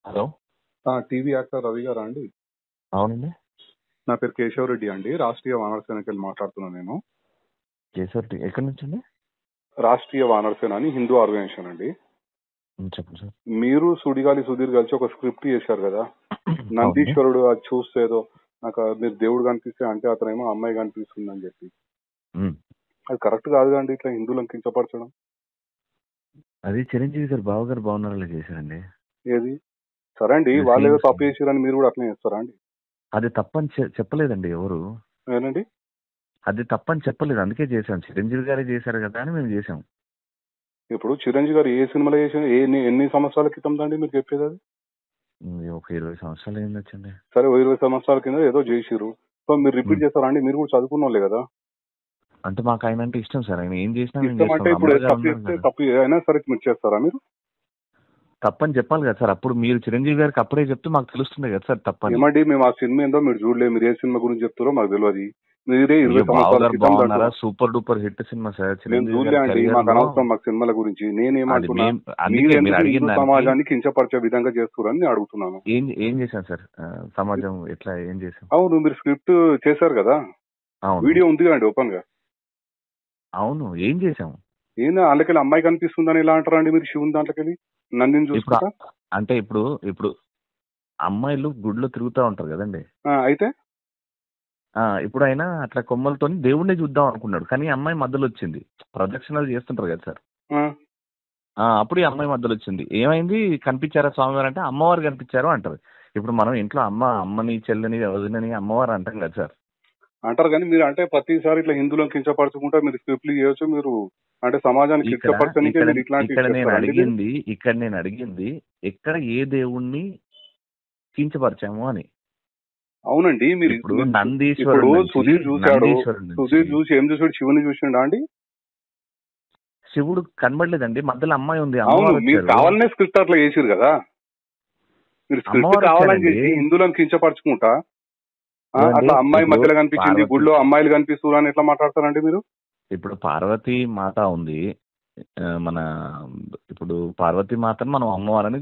Hello. TV actor Ravi గారా అండి? అవునండి. నా పేరు కేశవరెడ్డి అండి. రాష్ట్రీయ వానర సేనకి వెళ్ళి మాట్లాడుతున్నాను నేను. కేశవరెడ్డి ఎక్కడి నుంచి అండి? రాష్ట్రీయ వానర సేన అని హిందూ ఆర్గనైజేషన్ అండి. చెప్పండి సార్. మీరు సుడిగాలి సుధీర్ కలిసి ఒక స్క్రిప్ట్ చేశారు కదా, నందీశ్వరుడు అది చూస్తే ఏదో నాకు మీరు దేవుడు కనిపిస్తే అంటే అతనేమో అమ్మాయి కనిపిస్తుంది అని చెప్పి. అది కరెక్ట్ కాదు అండి, ఇట్లా హిందువులను కించపరచడం. అది చిరంజీవి గారు బావగారు బాగున్నారా చేశారండి. ఏది సరే అండి, వాళ్ళు ఏదో తప్పు చేసారని మీరు కూడా అట్లనే చేస్తారా అండి? అది తప్పని చెప్పలేదండి ఎవరు. ఏనండి? అది తప్పని చెప్పలేదు, అందుకే చేశాం. చిరంజీవి గారే చేశారు కదా అని మేము చేసాం. ఇప్పుడు చిరంజీవి గారు ఏ సినిమాలో చేసిన ఎన్ని సంవత్సరాల క్రితం అండి మీరు చెప్పేది? అది ఒక 20 సంవత్సరాలు అయింది వచ్చండి. సరే, 20 సంవత్సరాల కింద ఏదో చేసిరు, సో మీరు రిపీట్ చేస్తారా అండి? మీరు కూడా చదువుకున్న వాళ్ళే కదా. అంటే మాకు ఆయన అంటే ఇష్టం సార్. ఆయన ఏం చేసినా ఇష్టం అంటే ఇప్పుడు తప్పు అయినా సరే మీరు చేస్తారా? మీరు తప్పని చెప్పాలి కదా సార్. అప్పుడు మీరు చిరంజీవి గారికి అప్పుడే చెప్తే మాకు తెలుస్తుంది కదా సార్ తప్పని. ఏమండి, మేము ఆ సినిమా ఏందో మీరు చూడలేదు, మీరు ఏ సినిమా గురించి చెప్తారో మాకు తెలియదు. మీరే 20 సంవత్సరాల super duper hit cinema sir. చూడలే అండి, మాకు అనవసరం మాకు సినిమాల గురించి. నేనేమంటున్నా, సమాజాన్ని కించపరిచే విధంగా చేస్తున్నారని అడుగుతున్నాను. ఏం చేశాను సార్? సమాజం ఎట్లా ఏం చేశాను? అవును, మీరు స్క్రిప్ట్ చేశారు కదా, వీడియో ఉంది కదండి ఓపెన్ గా. అవును, ఏం చేసాము? ఏందా అందుకెళ్ళి అమ్మాయి కనిపిస్తుందని ఎలా అంటారా అండి మీరు? శివుని దాంట్లోకెళ్ళి నందిని చూసుకుంటా అంటే ఇప్పుడు అమ్మాయిలు గుడిలో తిరుగుతూ ఉంటారు కదండి. అయితే ఇప్పుడు ఆయన అట్లా కొమ్మలతో దేవుణ్ణి చూద్దాం అనుకున్నాడు, కానీ అమ్మాయి మధ్యలో వచ్చింది. ప్రదక్షిణాలు చేస్తుంటారు కదా సార్, అప్పుడు ఈ అమ్మాయి మధ్యలో వచ్చింది. ఏమైంది, కనిపించారా స్వామివారు అంటే అమ్మవారు కనిపించారు అంటారు. ఇప్పుడు మనం ఇంట్లో అమ్మని చెల్లని వదినని అమ్మవారు అంటాం కదా సార్. అంటారు, కానీ మీరు అంటే ప్రతిసారి ఇట్లా హిందువులను కించపరచుకుంటా మీరు స్క్రిప్ట్లు చేయొచ్చు. మీరు అంటే సమాజానికి ఇక్కడ నేను అడిగింది ఎక్కడ ఏ దేవుణ్ణి కించపరిచాము అని. అవునండి, మీరు ఇప్పుడు నందీశ్వరుడు సుధీర్ చూసి ఏం చూసాడు? శివుని చూసిండా అండి? శివుడు కనబడలేదండి, మధ్యలో అమ్మాయి ఉంది. అవును, మీరు కావాలనే స్క్రిప్ట్ అట్లా చేసిరు కదా. మీరు స్క్రిప్ట్ కావాలని చేసి హిందువులను కించపరచుకుంటా అట్లా అమ్మాయి మధ్యలో కనిపించింది, గుడిలో అమ్మాయిలు కనిపిస్తున్నారు అని ఎట్లా మాట్లాడతారండి మీరు? ఇప్పుడు పార్వతీ మాత ఉంది మన, ఇప్పుడు పార్వతీ మాతను మనం అమ్మవారని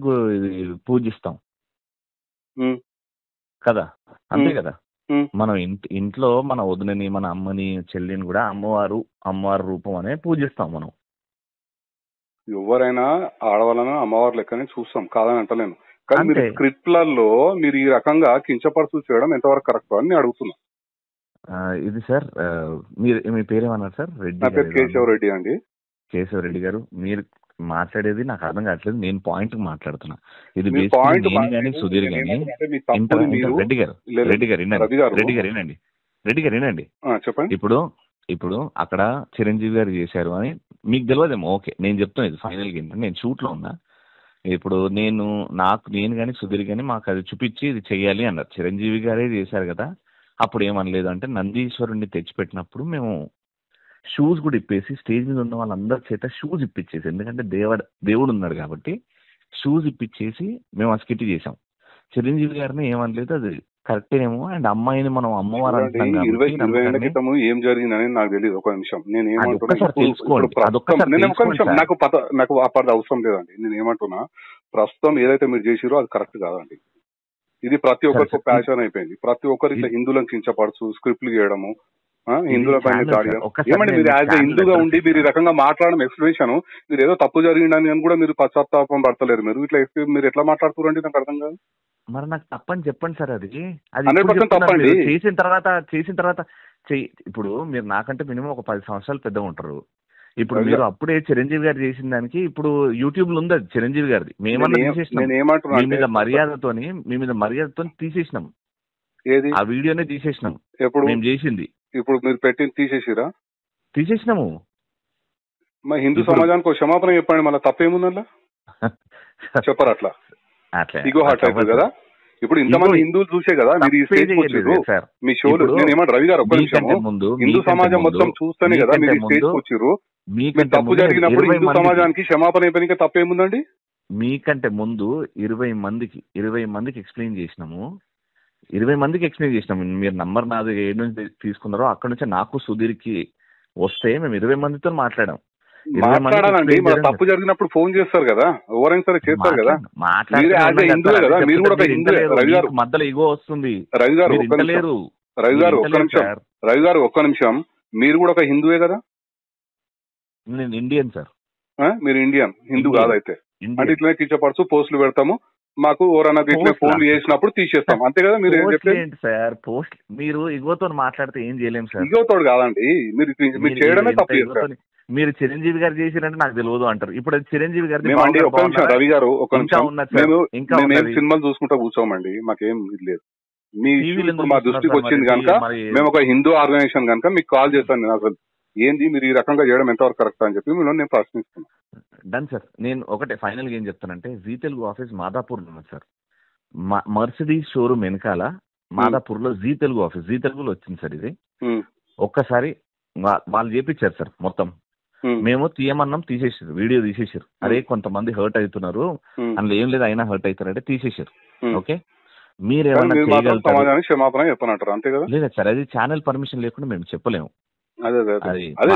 పూజిస్తాం కదా, అంతే కదా. మనం ఇంట్లో మన వదినని మన అమ్మని చెల్లిని కూడా అమ్మవారు రూపం అనే పూజిస్తాం మనం. ఎవరైనా ఆడవాళ్ళని అమ్మవారు లెక్కనే చూస్తాం, కాదని అంటలేను. కానీ మీరు స్క్రిప్ట్లలో మీరు ఈ రకంగా కించపరుచు చేయడం ఎంతవరకు కరెక్ట్ అని అడుగుతున్నా. ఇది సార్, మీ పేరేమన్నారు సార్? రెడ్డి. నా పేరు కేశవరెడ్డి అండి. కేశవరెడ్డి గారు, మీరు మాట్లాడేది నాకు అర్థం కావట్లేదు. నేను పాయింట్ మాట్లాడుతున్నా. ఇది సుధీర్ గాని రెడ్డి గారు వినండి. చెప్పండి. ఇప్పుడు అక్కడ చిరంజీవి గారు చేశారు అని మీకు తెలియదేమో. ఓకే, నేను చెప్తాను, ఇది ఫైనల్ గా నేను షూట్ లో ఉన్నా. ఇప్పుడు నేను కానీ సుధీర్ గాని మాకు అది చూపించి ఇది చెయ్యాలి అన్నారు. చిరంజీవి గారే చేశారు కదా, అప్పుడు ఏమనలేదు. అంటే నందీశ్వరుణ్ణి తెచ్చిపెట్టినప్పుడు మేము షూస్ కూడా ఇప్పేసి స్టేజ్ మీద ఉన్న వాళ్ళందరి చేత షూస్ ఇప్పించేసి, ఎందుకంటే దేవుడు ఉన్నాడు కాబట్టి షూస్ ఇప్పించేసి మేము ఆ స్కిట్ చేసాం. చిరంజీవి గారిని ఏమనలేదు, అది కరెక్టేనేమో. అండ్ అమ్మాయిని మనం అమ్మవారు అంటున్నాం కాబట్టి ఏం జరిగిందని నాకు తెలియదు. ఒక నిమిషం, నాకు అప్పటి అవసరం లేదండి. నేను ఏమంటున్నా, ప్రస్తుతం ఏదైతే మీరు చేసిరో అది కరెక్ట్ కాదండి. ఇది ప్రతి ఒక్కరికి ప్యాషన్ అయిపోయింది. ప్రతి ఒక్కరు ఇట్లా హిందువులను కించపరచు స్క్రిప్ట్లు చేయడము, హిందువుల పైన దాడి. ఏమంటే మీరు యాజ్ హిందూగా ఉండి మీరు ఈ రకంగా మాట్లాడడం ఎక్స్ప్లెనేషన్, మీరు ఏదో తప్పు జరిగిందని కూడా మీరు పశ్చాత్తాపం పడతలేరు. మీరు ఎట్లా మాట్లాడుతున్నారంటే నాకు అర్థం కాదు. మరి నాకు తప్పని చెప్పండి సార్. అది 100% తప్పండి. చేసిన తర్వాత ఇప్పుడు మీరు నాకంటే మినిమం ఒక 10 సంవత్సరాలు పెద్దగా ఉంటారు. ఇప్పుడు మీరు అప్పుడే చిరంజీవి గారు చేసిన దానికి ఇప్పుడు యూట్యూబ్ లో ఉంది అది చిరంజీవి గారిది. మీ మీద మర్యాదతో తీసేసినాం, ఆ వీడియోనే తీసేసినాం. ఎప్పుడు మేము చేసింది ఇప్పుడు మీరు పెట్టింది తీసేసినాము. మరి హిందూ సమాజానికి క్షమాపణ చెప్పండి, మళ్ళీ తప్పేముందల్లా చెప్పరు. అట్లా ఇగో హార్ట్ అవుతుంది కదా. ఇప్పుడు ఇంతమంది హిందువులు చూసే కదా మీరు ఈ స్టేజ్ వచ్చారు మీ షోలు. నేను ఏమంటారు రవి గారు, ఒక్క నిమిషం, హిందూ సమాజం మొత్తం చూస్తేనే కదా మీరు ఈ స్టేజ్ వచ్చారు. మీకు తప్పు జరిగినప్పుడు హిందూ సమాజానికి క్షమాపణ చెప్పడానికి తప్పేముందండి? మీకంటే ముందు 20 మందికి ఎక్స్ప్లెయిన్ చేసినాము. 20 మందికి ఎక్స్ప్లెయిన్ చేసినాము. మీరు నంబర్ నాది ఏ నుంచి తీసుకున్నారో అక్కడ నుంచి నాకు సుధీర్కి వస్తే మేము 20 మందితో మాట్లాడాం. మాట్లాడాలండి. మన తప్పు జరిగినప్పుడు ఫోన్ చేస్తారు కదా, ఎవరైనా సరే చేస్తారు కదా. మీరు యాజ్ ఏ హిందువే కదా, మీరు కూడా ఒక హిందువే. రవి గారు మధ్యలో ఇగో వస్తుంది. రవి గారు ఒక్క నిమిషం, రవి గారు ఒక్క నిమిషం. మీరు కూడా ఒక హిందువే కదా? నేను ఇండియన్ సార్. మీరు ఇండియన్, హిందూ కాదైతే. అంటే ఇట్లనే కించపరుచు పోస్టులు పెడతాము, మాకు ఎవరన్నా ఇట్లా ఫోన్లు చేసినప్పుడు తీసేస్తాం, అంతే కదా? మీరు ఏం చెప్పండి సార్? పోస్ట్ మీరు ఇగోతో మాట్లాడితే ఏం చేయలేము సార్. ఇగోతో కాదండి, మీరు చేయడమే తప్పు చేస్తారు. మీరు చిరంజీవి గారు చేసిరంటే నాకు తెలియదు అంటారు. ఇప్పుడు చిరంజీవి గారు ఒక్క నిమిషం రవి గారు, ఒక్క నిమిషం. మేము సినిమాలు చూసుకుంటా కూర్చోమండి, మాకేం ఇది లేదు. మీ మా దృష్టికి వచ్చింది కనుక మేము ఒక హిందూ ఆర్గనైజేషన్ కనుక మీకు కాల్ చేస్తాను. నేను అసలు ఏంది మీరు ఈ రకంగా చేయడం ఎంతవరకు కరెక్ట్ అని చెప్పి మిమ్మల్ని నేను ప్రశ్నిస్తున్నాను. Done sir. నేను ఒకటే ఫైనల్ గా ఏం చెప్తానంటే, జీ తెలుగు ఆఫీస్ మాదాపూర్ ఉన్నది సార్. మర్సిడీస్ షోరూమ్ వెనకాల మాదాపూర్ లో జీ తెలుగు ఆఫీస్, జీ తెలుగులో వచ్చింది సార్ ఇది. ఒక్కసారి వాళ్ళు చేపించారు సార్ మొత్తం. మేము తీయమన్నాం, తీసేసారు, వీడియో తీసేసారు. అరే కొంతమంది హర్ట్ అవుతున్నారు, అందులో ఏం లేదు అయినా హర్ట్ అవుతారంటే తీసేసారు. ఓకే, మీరేమన్నా క్షమాపణ చెప్పనంటారు అంతే కదా? లేదా సార్, అది ఛానల్ పర్మిషన్ లేకుండా మేము చెప్పలేము. అదే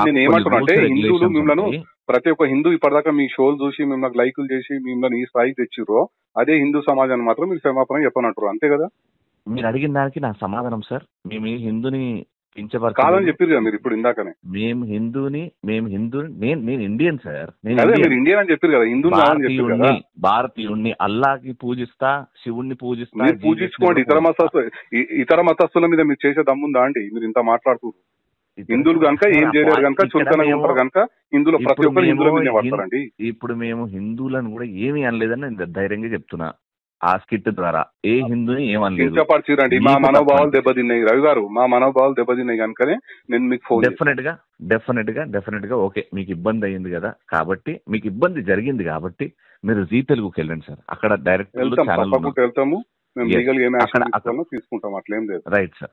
నేను ఏమంటున్నా అంటే, హిందువులు మిమ్మల్ని ప్రతి ఒక్క హిందూ ఇప్పటిదాకా మీ షోలు చూసి మిమ్మల్ని లైకులు చేసి మిమ్మల్ని ఈ స్థాయికి తెచ్చిర్రో, అదే హిందూ సమాజాన్ని మాత్రం మీరు క్షమాపణ చెప్పనంటారు అంతే కదా? మీరు అడిగిన దానికి నా సమాధానం సార్, మేము హిందూని కాదని చెప్పారు కదా మీరు ఇప్పుడు ఇందాకనే. మేము హిందూని నేను ఇండియన్ సార్. మీరు ఇండియన్ అని చెప్పారు కదా, హిందూ భారతీయుణ్ణి, అల్లాకి పూజిస్తా, శివుణ్ణి పూజిస్తా. మీరు పూజించుకోండి. ఇతర మతస్థుల మీద మీరు చేసే దమ్ముందా అండి? మీరు ఇంత మాట్లాడుతున్నారు. హిందువులు కనుక ఏం చేయలేరు కనుక, చులకనగా ఉంటారు కనుక హిందువులు ప్రతి ఒక్కరు హిందువుల మీద పడతారండి. ఇప్పుడు మేము హిందువులను కూడా ఏమీ అనలేదని నేను ధైర్యంగా చెప్తున్నా. ఆ స్కిట్ ద్వారా ఏ హిందూని ఏమనలేదు. కించపరిచిరండి, మా మనోభావాలు దెబ్బతిన్నాయి రవి గారు, మా మనోభావాలు దెబ్బతిన్నాయి కనుకనే నేను మీకు ఫోన్. డెఫినెట్ గా ఓకే, మీకు ఇబ్బంది అయ్యింది కదా, కాబట్టి మీకు ఇబ్బంది జరిగింది కాబట్టి మీరు జీ తెలుగుకి వెళ్ళండి సార్. అక్కడ డైరెక్ట్ వెళ్తాము, తీసుకుంటాం, అట్లేం లేదు. Right sir,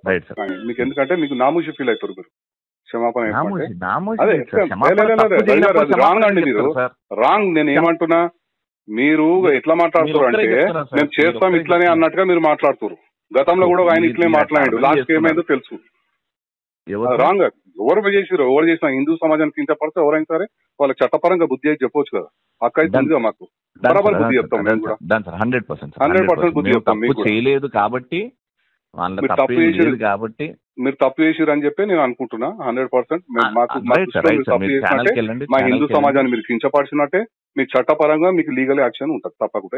right sir. మీకు ఎందుకంటే మీకు నామూషి ఫీల్ అవుతారు మీరు. క్షమాపణ రాంగ్ అండి, మీరు రాంగ్. నేను ఏమంటున్నా, మీరు ఎట్లా మాట్లాడుతున్నారు అంటే మేము చేస్తాం ఇట్లానే అన్నట్టుగా మీరు మాట్లాడుతున్నారు. గతంలో కూడా ఆయన ఇట్లనే మాట్లాడాడు, లాస్ట్ ఏమైందో తెలుసు. రాంగ్. ఎవరు చేసినా హిందూ సమాజానికి కించపడితే ఎవరైనా సరే వాళ్ళకి చట్టపరంగా బుద్ధి అయితే చెప్పొచ్చు కదా. హక్కు అయితే ఉంది మాకు, బరాబర్ బుద్ధి చెప్తాం. 100% బుద్ధి చెప్తాం. మీకు చేయలేదు కాబట్టి, మీరు తప్పు చేసిరు అని చెప్పి నేను అనుకుంటున్నా. 100% మా హిందూ సమాజాన్ని మీరు కించపరిచినట్టే మీకు చట్టపరంగా మీకు లీగల్ యాక్షన్ ఉంటుంది తప్పకుండా.